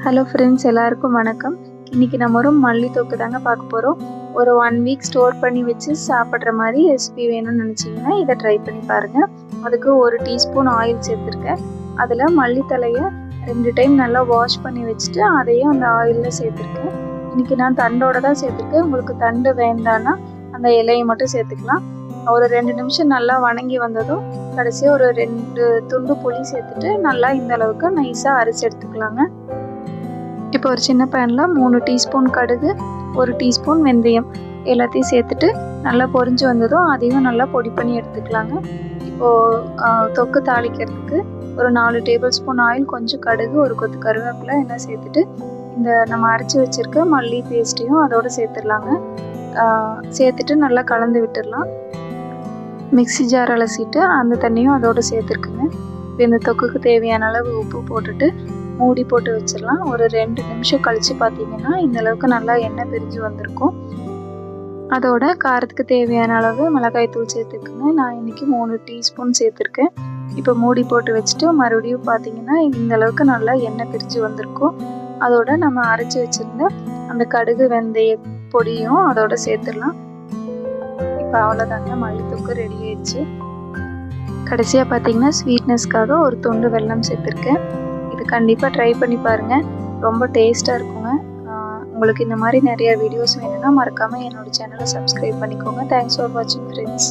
Hello friends, எல்லாருக்கும் வணக்கம். இன்றைக்கி நம்ம ஒரு மல்லி தொக்கு தாங்க பார்க்க போகிறோம். ஒரு 1 வீக் ஸ்டோர் பண்ணி வச்சு சாப்பிட்ற மாதிரி ரெசிபி வேணும்னு நினச்சிங்கன்னா இதை ட்ரை பண்ணி பாருங்கள். அதுக்கு 1 டீஸ்பூன் ஆயில் சேர்த்துருக்கேன். அதில் மல்லித்தலையை 2 டைம் நல்லா வாஷ் பண்ணி வச்சுட்டு அதையும் அந்த ஆயிலில் சேர்த்துருக்கேன். இன்றைக்கி நான் தண்டோடு தான் சேர்த்துருக்கேன். உங்களுக்கு தண்டு வேண்டான்னா அந்த இலையை மட்டும் சேர்த்துக்கலாம். ஒரு 2 நிமிஷம் நல்லா வணங்கி வந்ததும் கடைசியாக ஒரு 2 துண்டு புளி சேர்த்துட்டு நல்லா இந்த அளவுக்கு நைஸாக அரைச்சி எடுத்துக்கலாங்க. இப்போ ஒரு சின்ன பேனில் 3 டீஸ்பூன் கடுகு, 1 டீஸ்பூன் வெந்தயம் எல்லாத்தையும் சேர்த்துட்டு நல்லா பொரிஞ்சு வந்ததும் அதையும் நல்லா பொடி பண்ணி எடுத்துக்கலாங்க. இப்போது தொக்கு தாளிக்கிறதுக்கு ஒரு 4 டேபிள் ஸ்பூன் ஆயில், கொஞ்சம் கடுகு, ஒரு கொத்து கருவேப்பிலை எல்லாம் சேர்த்துட்டு இந்த நம்ம அரைச்சி வச்சுருக்க மல்லி பேஸ்ட்டையும் அதோடு சேர்த்துடலாங்க. சேர்த்துட்டு நல்லா கலந்து விட்டுடலாம். மிக்ஸி ஜார் அலசிட்டு அந்த தண்ணியும் அதோடு சேர்த்துருக்குங்க. இப்போ இந்த தொக்குக்கு தேவையான அளவு உப்பு போட்டுட்டு மூடி போட்டு வச்சிடலாம். ஒரு 2 நிமிஷம் கழித்து பார்த்தீங்கன்னா இந்த அளவுக்கு நல்லா எண்ணெய் பிரிஞ்சு வந்திருக்கும். அதோட காரத்துக்கு தேவையான அளவு மிளகாய் தூள் சேர்த்துக்குங்க. நான் இன்றைக்கி 3 டீஸ்பூன் சேர்த்துருக்கேன். இப்போ மூடி போட்டு வச்சுட்டு மறுபடியும் பார்த்தீங்கன்னா இந்த அளவுக்கு நல்லா எண்ணெய் பிரிஞ்சு வந்திருக்கும். அதோட நம்ம அரைச்சி வச்சுருந்த அந்த கடுகு வெந்தய பொடியும் அதோட சேர்த்துடலாம். இப்போ அவ்வளோதாங்க, மல்லி தொக்கு ரெடி ஆயிடுச்சு. கடைசியாக பார்த்தீங்கன்னா ஸ்வீட்னஸ்க்காக ஒரு துண்டு வெல்லம் சேர்த்துருக்கேன். இது கண்டிப்பாக ட்ரை பண்ணி பாருங்கள், ரொம்ப டேஸ்ட்டாக இருக்குங்க. உங்களுக்கு இந்த மாதிரி நிறைய வீடியோஸ் வேணும்னா மறக்காமல் என்னோடய சேனலை சப்ஸ்கிரைப் பண்ணிக்கோங்க. தேங்க்ஸ் ஃபார் வாட்சிங் ஃப்ரெண்ட்ஸ்.